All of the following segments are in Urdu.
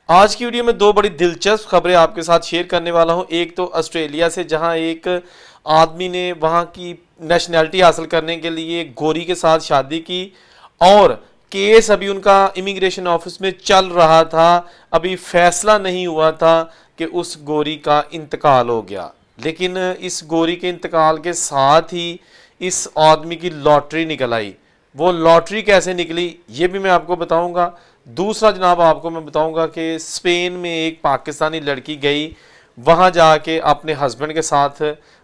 آج کی ویڈیو میں دو بڑی دلچسپ خبریں آپ کے ساتھ شیئر کرنے والا ہوں. ایک تو آسٹریلیا سے، جہاں ایک آدمی نے وہاں کی نیشنلٹی حاصل کرنے کے لیے گوری کے ساتھ شادی کی، اور کیس ابھی ان کا امیگریشن آفس میں چل رہا تھا. ابھی فیصلہ نہیں ہوا تھا کہ اس گوری کا انتقال ہو گیا، لیکن اس گوری کے انتقال کے ساتھ ہی اس آدمی کی لاٹری نکل آئی. وہ لاٹری کیسے نکلی یہ بھی میں آپ کو بتاؤں گا. دوسرا جناب آپ کو میں بتاؤں گا کہ اسپین میں ایک پاکستانی لڑکی گئی، وہاں جا کے اپنے ہسبینڈ کے ساتھ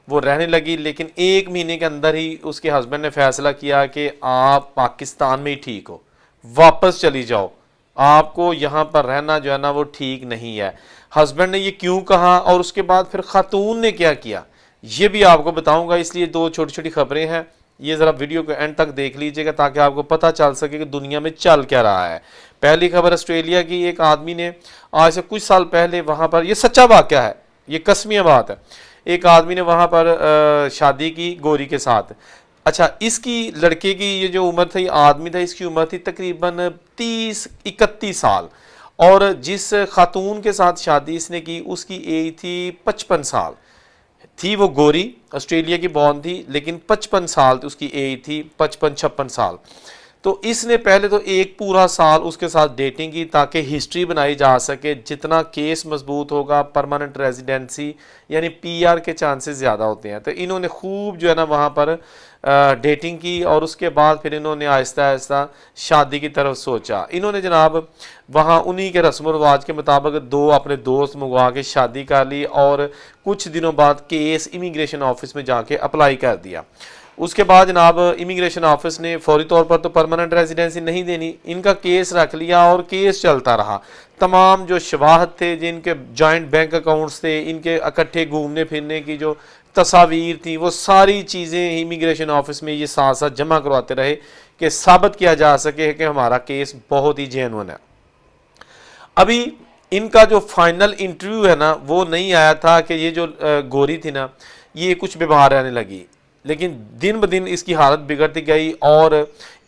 وہ رہنے لگی، لیکن 1 مہینے کے اندر ہی اس کے ہسبینڈ نے فیصلہ کیا کہ آپ پاکستان میں ہی ٹھیک ہو، واپس چلی جاؤ، آپ کو یہاں پر رہنا جو ہے نا وہ ٹھیک نہیں ہے. ہسبینڈ نے یہ کیوں کہا اور اس کے بعد پھر خاتون نے کیا کیا یہ بھی آپ کو بتاؤں گا. اس لیے دو چھوٹی چھوٹی خبریں ہیں، یہ ذرا ویڈیو کو اینڈ تک دیکھ لیجئے گا تاکہ آپ کو پتہ چل سکے کہ دنیا میں چل کیا رہا ہے. پہلی خبر آسٹریلیا کی. ایک آدمی نے آج سے کچھ سال پہلے وہاں پر، یہ سچا واقعہ ہے، یہ قسمیہ بات ہے، ایک آدمی نے وہاں پر شادی کی گوری کے ساتھ. اچھا، اس کی لڑکے کی یہ جو عمر تھی، آدمی تھا، اس کی عمر تھی تقریباً 30-31 سال، اور جس خاتون کے ساتھ شادی اس نے کی اس کی ایج تھی 55 سال تھی. وہ گوری آسٹریلیا کی بورن تھی، لیکن 55 سال اس کی ایج تھی، 55-56 سال. تو اس نے پہلے تو ایک پورا سال اس کے ساتھ ڈیٹنگ کی تاکہ ہسٹری بنائی جا سکے. جتنا کیس مضبوط ہوگا، پرماننٹ ریزیڈنسی یعنی PR کے چانسز زیادہ ہوتے ہیں. تو انہوں نے خوب جو ہے نا وہاں پر ڈیٹنگ کی، اور اس کے بعد پھر انہوں نے آہستہ آہستہ شادی کی طرف سوچا. انہوں نے جناب وہاں انہی کے رسم و رواج کے مطابق دو اپنے دوست منگوا کے شادی کر لی، اور کچھ دنوں بعد کیس امیگریشن آفس میں جا کے اپلائی کر دیا. اس کے بعد جناب امیگریشن آفس نے فوری طور پر تو پرماننٹ ریزیڈنسی نہیں دینی، ان کا کیس رکھ لیا اور کیس چلتا رہا. تمام جو شواہد تھے، جن کے جوائنٹ بینک اکاؤنٹس تھے، ان کے اکٹھے گھومنے پھرنے کی جو تصاویر تھیں، وہ ساری چیزیں امیگریشن آفس میں یہ ساتھ ساتھ جمع کرواتے رہے کہ ثابت کیا جا سکے کہ ہمارا کیس بہت ہی جینون ہے. ابھی ان کا جو فائنل انٹرویو ہے نا وہ نہیں آیا تھا کہ یہ جو گوری تھی نا یہ کچھ بیمار رہنے لگی، لیکن دن بدن اس کی حالت بگڑتی گئی، اور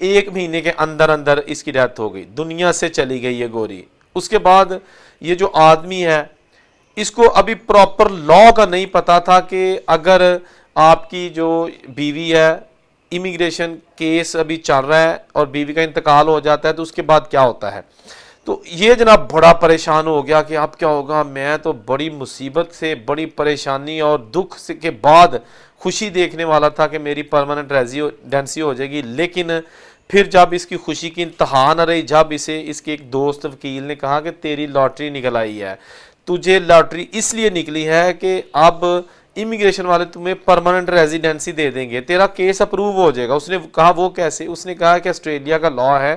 1 مہینے کے اندر اندر اس کی ڈیتھ ہو گئی، دنیا سے چلی گئی یہ گوری. اس کے بعد یہ جو آدمی ہے اس کو ابھی پراپر لا کا نہیں پتا تھا کہ اگر آپ کی جو بیوی ہے، امیگریشن کیس ابھی چل رہا ہے اور بیوی کا انتقال ہو جاتا ہے تو اس کے بعد کیا ہوتا ہے. تو یہ جناب بڑا پریشان ہو گیا کہ اب کیا ہوگا. میں تو بڑی مصیبت سے، بڑی پریشانی اور دکھ سے کے بعد خوشی دیکھنے والا تھا کہ میری پرماننٹ ریزیڈنسی ہو جائے گی، لیکن پھر جب اس کی خوشی کی انتہا نہ رہی، جب اسے اس کے ایک دوست وکیل نے کہا کہ تیری لاٹری نکل آئی ہے، تجھے لاٹری اس لیے نکلی ہے کہ اب امیگریشن والے تمہیں پرماننٹ ریزیڈنسی دے دیں گے، تیرا کیس اپروو ہو جائے گا. اس نے کہا وہ کیسے؟ اس نے کہا کہ آسٹریلیا کا لا ہے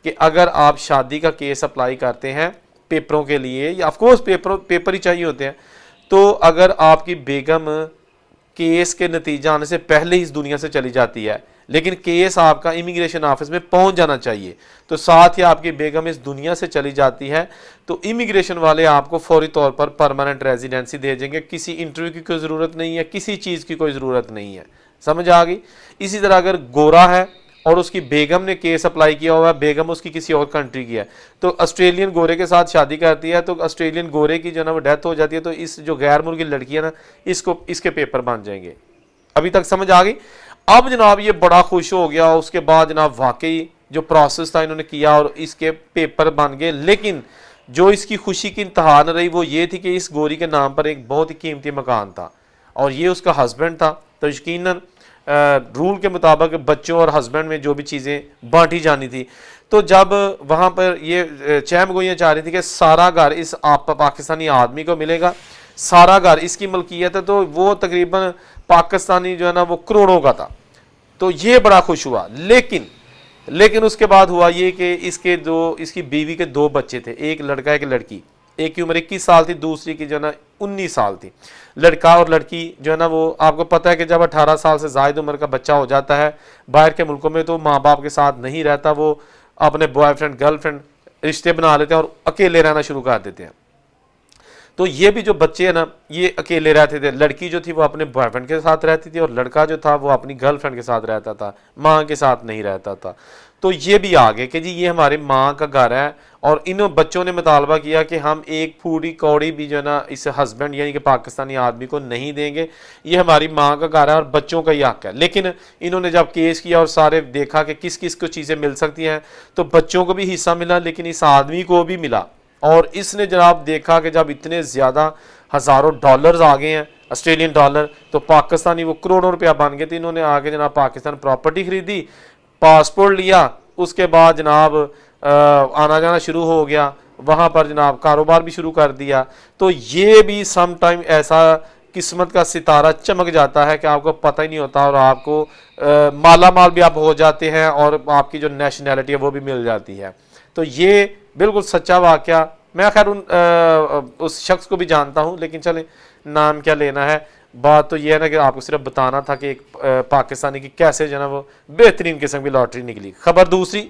کہ اگر آپ شادی کا کیس اپلائی کرتے ہیں پیپروں کے لیے، یا آف کورس پیپر ہی چاہیے ہوتے ہیں، تو اگر آپ کی بیگم کیس کے نتیجہ آنے سے پہلے ہی اس دنیا سے چلی جاتی ہے، لیکن کیس آپ کا امیگریشن آفس میں پہنچ جانا چاہیے، تو ساتھ ہی آپ کی بیگم اس دنیا سے چلی جاتی ہے، تو امیگریشن والے آپ کو فوری طور پر پرماننٹ ریزیڈنسی دے دیں گے. کسی انٹرویو کی کوئی ضرورت نہیں ہے، کسی چیز کی کوئی ضرورت نہیں ہے. سمجھ آ گئی؟ اسی طرح اگر گورا ہے اور اس کی بیگم نے کیس اپلائی کیا ہوا ہے، بیگم اس کی کسی اور کنٹری کی ہے، تو آسٹریلین گورے کے ساتھ شادی کرتی ہے، تو آسٹریلین گورے کی جو نا وہ ڈیتھ ہو جاتی ہے، تو اس جو غیر ملکی لڑکی ہے نا اس کے پیپر بن جائیں گے. ابھی تک سمجھ آ گئی؟ اب جناب یہ بڑا خوش ہو گیا. اس کے بعد جناب واقعی جو پروسیس تھا انہوں نے کیا اور اس کے پیپر بن گئے، لیکن جو اس کی خوشی کی انتہا نہ رہی وہ یہ تھی کہ اس گوری کے نام پر ایک بہت ہی قیمتی مکان تھا، اور یہ اس کا ہسبینڈ تھا. تو یقیناً رول کے مطابق بچوں اور ہسبینڈ میں جو بھی چیزیں بانٹی جانی تھی، تو جب وہاں پر یہ چیم گوئیاں چاہ رہی تھی کہ سارا گھر اس پاکستانی آدمی کو ملے گا، سارا گھر اس کی ملکیت ہے، تو وہ تقریباً پاکستانی جو ہے نا وہ کروڑوں کا تھا. تو یہ بڑا خوش ہوا. لیکن اس کے بعد ہوا یہ کہ اس کی بیوی کے 2 بچے تھے، ایک لڑکا ایک لڑکی. ایک کی عمر 21 سال تھی، دوسری کی جو ہے نا 19 سال تھی. لڑکا اور لڑکی جو ہے نا وہ آپ کو پتہ ہے کہ جب 18 سال سے زائد عمر کا بچہ ہو جاتا ہے باہر کے ملکوں میں تو ماں باپ کے ساتھ نہیں رہتا، وہ اپنے بوائے فرینڈ گرل فرینڈ رشتے بنا لیتے ہیں اور اکیلے رہنا شروع کر دیتے ہیں. تو یہ بھی جو بچے ہیں نا یہ اکیلے رہتے تھے. لڑکی جو تھی وہ اپنے بوائے فرینڈ کے ساتھ رہتی تھی، اور لڑکا جو تھا وہ اپنی گرل فرینڈ کے ساتھ رہتا تھا، ماں کے ساتھ نہیں رہتا تھا. تو یہ بھی آ گئے کہ جی یہ ہمارے ماں کا گھر ہے، اور انہوں بچوں نے مطالبہ کیا کہ ہم ایک پھوڑی کوڑی بھی جو ہے نا اس ہسبینڈ یعنی کہ پاکستانی آدمی کو نہیں دیں گے، یہ ہماری ماں کا گھر ہے اور بچوں کا ہی حق ہے۔ لیکن انہوں نے جب کیس کیا اور سارے دیکھا کہ کس کس کو چیزیں مل سکتی ہیں، تو بچوں کو بھی حصہ ملا لیکن اس آدمی کو بھی ملا، اور اس نے جناب دیکھا کہ جب اتنے زیادہ ہزاروں ڈالرز آ گئے ہیں آسٹریلین ڈالر، تو پاکستانی وہ کروڑوں روپیہ بن گئے تھے، انہوں نے آگے جناب پاکستان پراپرٹی خریدی، پاسپورٹ لیا، اس کے بعد جناب آنا جانا شروع ہو گیا، وہاں پر جناب کاروبار بھی شروع کر دیا۔ تو یہ بھی سم ٹائم ایسا قسمت کا ستارہ چمک جاتا ہے کہ آپ کو پتہ ہی نہیں ہوتا، اور آپ کو مالا مال بھی آپ ہو جاتے ہیں، اور آپ کی جو نیشنلٹی ہے وہ بھی مل جاتی ہے۔ تو یہ بالکل سچا واقعہ، میں خیر اس شخص کو بھی جانتا ہوں، لیکن چلیں نام کیا لینا ہے، بات تو یہ ہے نا کہ آپ کو صرف بتانا تھا کہ ایک پاکستانی کی کیسے جو ہے نا وہ بہترین قسم کی لاٹری نکلی۔ خبر دوسری،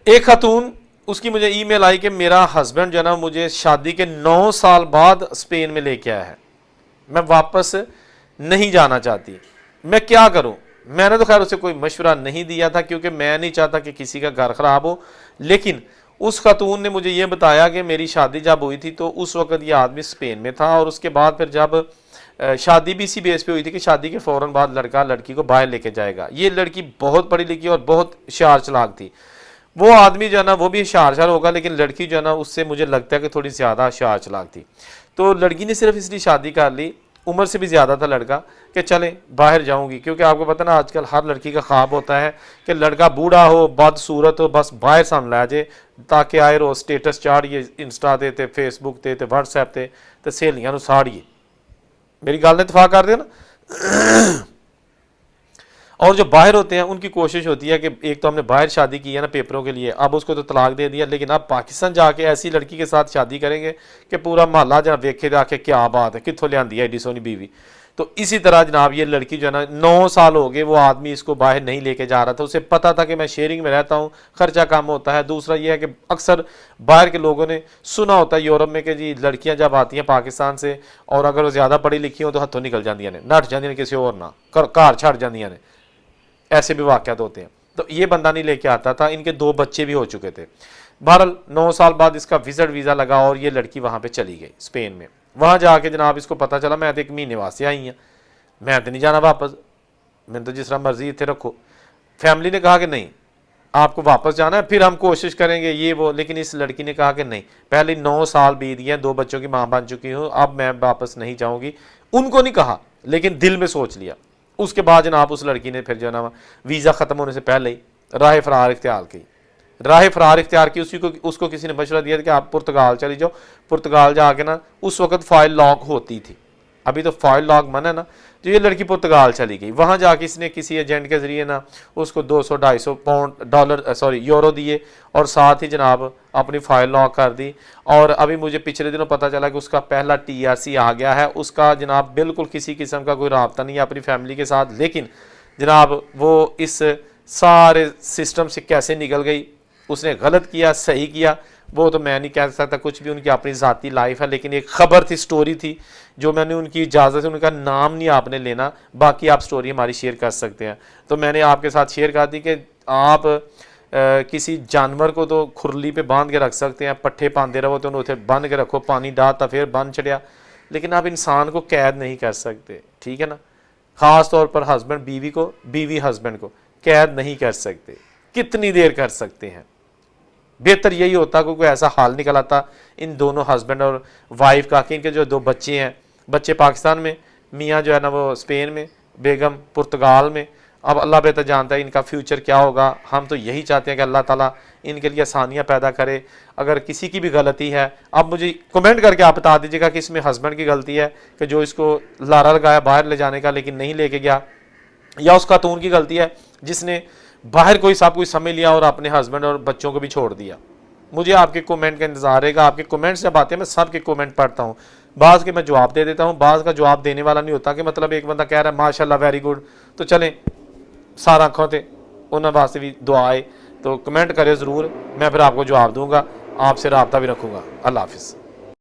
ایک خاتون، اس کی مجھے ای میل آئی کہ میرا ہسبینڈ جو ہے نا مجھے شادی کے 9 سال بعد اسپین میں لے کے آیا ہے، میں واپس نہیں جانا چاہتی، میں کیا کروں؟ میں نے تو خیر اسے کوئی مشورہ نہیں دیا تھا کیونکہ میں نہیں چاہتا کہ کسی کا گھر خراب ہو، لیکن اس خاتون نے مجھے یہ بتایا کہ میری شادی جب ہوئی تھی تو اس وقت یہ آدمی اسپین میں تھا، اور اس کے بعد پھر جب شادی بھی اسی بیس پہ ہوئی تھی کہ شادی کے فوراً بعد لڑکا لڑکی کو باہر لے کے جائے گا۔ یہ لڑکی بہت پڑھی لکھی اور بہت ہوشیار چلاک تھی، وہ آدمی جو ہے نا وہ بھی ہوشیار ہوگا، لیکن لڑکی جو ہے نا اس سے مجھے لگتا ہے کہ تھوڑی زیادہ ہوشیار چلاک تھی۔ تو لڑکی نے صرف اس لیے شادی کر لی، عمر سے بھی زیادہ تھا لڑکا، کہ چلیں باہر جاؤں گی، کیونکہ آپ کو پتہ نا آج کل ہر لڑکی کا خواب ہوتا ہے کہ لڑکا بوڑھا ہو، بد صورت ہو، بس باہر سام لے جائے تاکہ آئے رو سٹیٹس چاڑیے انسٹا تے تے فیس بک تے تے واٹس ایپ تے تے سہیلیاں نو ساڑیے۔ میری گل نے اتفاق کر دیا نا۔ اور جو باہر ہوتے ہیں ان کی کوشش ہوتی ہے کہ ایک تو ہم نے باہر شادی کی ہے نا پیپروں کے لیے، اب اس کو تو طلاق دے دیا، لیکن اب پاکستان جا کے ایسی لڑکی کے ساتھ شادی کریں گے کہ پورا محلہ جناب دیکھے جا کے کیا بات ہے، کتوں لے آندی ہے ایڈی سونی بیوی۔ تو اسی طرح جناب یہ لڑکی جو ہے نا 9 سال ہو گئے وہ آدمی اس کو باہر نہیں لے کے جا رہا تھا، اسے پتا تھا کہ میں شیئرنگ میں رہتا ہوں، خرچہ کم ہوتا ہے۔ دوسرا یہ ہے کہ اکثر باہر کے لوگوں نے سنا ہوتا ہے یورپ میں کہ جی لڑکیاں جب آتی ہیں پاکستان سے اور اگر وہ زیادہ پڑھی لکھی ہوں تو ہتھوں نکل جاندیاں نے، نٹ جاندیاں نے کسی اور نہ، گھر چھڑ جاندیاں نے، ایسے بھی واقعات ہوتے ہیں۔ تو یہ بندہ نہیں لے کے آتا تھا، ان کے 2 بچے بھی ہو چکے تھے۔ بہرحال 9 سال بعد اس کا وزٹ ویزا لگا اور یہ لڑکی وہاں پہ چلی گئی اسپین میں۔ وہاں جا کے جناب اس کو پتہ چلا میں تو 1 مہینے واسطے آئی ہیں، میں تو نہیں جانا واپس، میں تو جس طرح مرضی اتنے رکھو۔ فیملی نے کہا کہ نہیں آپ کو واپس جانا ہے، پھر ہم کوشش کریں گے یہ وہ، لیکن اس لڑکی نے کہا کہ نہیں، پہلے 9 سال بیت گئے ہیں، 2 بچوں کی ماں بن چکی ہوں، اب میں واپس نہیں جاؤں گی۔ ان کو نہیں کہا لیکن دل میں سوچ لیا۔ اس کے بعد جناب اس لڑکی نے پھر جو ہے نا ویزا ختم ہونے سے پہلے ہی راہ فرار اختیار کی، اس کو کسی نے مشورہ دیا کہ آپ پرتگال چلی جاؤ۔ پرتگال جا کے نا اس وقت فائل لاک ہوتی تھی، ابھی تو فائل لاک من ہے نا، تو یہ لڑکی پرتگال چلی گئی۔ وہاں جا کے اس نے کسی ایجنٹ کے ذریعے نا اس کو 200-250 یورو دیے اور ساتھ ہی جناب اپنی فائل لاک کر دی۔ اور ابھی مجھے پچھلے دنوں پتہ چلا کہ اس کا پہلا TRC آ گیا ہے، اس کا جناب بالکل کسی قسم کا کوئی رابطہ نہیں ہے اپنی فیملی کے ساتھ، لیکن جناب وہ اس سارے سسٹم سے کیسے نکل گئی، اس نے غلط کیا صحیح کیا وہ تو میں نہیں کہہ سکتا کچھ بھی، ان کی اپنی ذاتی لائف ہے، لیکن ایک خبر تھی، سٹوری تھی جو میں نے ان کی اجازت سے، ان کا نام نہیں آپ نے لینا، باقی آپ سٹوری ہماری شیئر کر سکتے ہیں۔ تو میں نے آپ کے ساتھ شیئر کر دی کہ آپ کسی جانور کو تو کھرلی پہ باندھ کے رکھ سکتے ہیں، پٹھے پاندے رہو تو انہوں اسے باندھ کے رکھو، پانی ڈالتا پھر باندھ چڑیا، لیکن آپ انسان کو قید نہیں کر سکتے، ٹھیک ہے نا؟ خاص طور پر ہسبینڈ بیوی کو، بیوی ہسبینڈ کو قید نہیں کر سکتے، کتنی دیر کر سکتے ہیں؟ بہتر یہی ہوتا کہ کوئی ایسا حال نکل آتا ان دونوں ہسبینڈ اور وائف کا کہ ان کے جو 2 بچے ہیں، بچے پاکستان میں، میاں جو ہے نا وہ اسپین میں، بیگم پرتگال میں۔ اب اللہ بہتر جانتا ہے ان کا فیوچر کیا ہوگا، ہم تو یہی چاہتے ہیں کہ اللہ تعالیٰ ان کے لیے آسانیاں پیدا کرے۔ اگر کسی کی بھی غلطی ہے اب مجھے کمنٹ کر کے آپ بتا دیجیے گا کہ اس میں ہسبینڈ کی غلطی ہے کہ جو اس کو لارا لگایا باہر لے جانے کا لیکن نہیں لے کے گیا، یا اس خاتون کی غلطی ہے جس نے باہر کوئی سب کچھ سمجھ لیا اور اپنے ہسبینڈ اور بچوں کو بھی چھوڑ دیا۔ مجھے آپ کے کومنٹ کا انتظار رہے گا، آپ کے کومنٹس جب آتے ہیں میں سب کے کومنٹ پڑھتا ہوں، بعض کے میں جواب دے دیتا ہوں، بعض کا جواب دینے والا نہیں ہوتا کہ مطلب ایک بندہ کہہ رہا ہے ماشاءاللہ ویری گڈ، تو چلیں سارا آنکھوں تے انہوں واسطے بھی دعا ہے، تو کمنٹ کرے ضرور، میں پھر آپ کو جواب دوں گا، آپ سے رابطہ بھی رکھوں گا۔ اللہ حافظ۔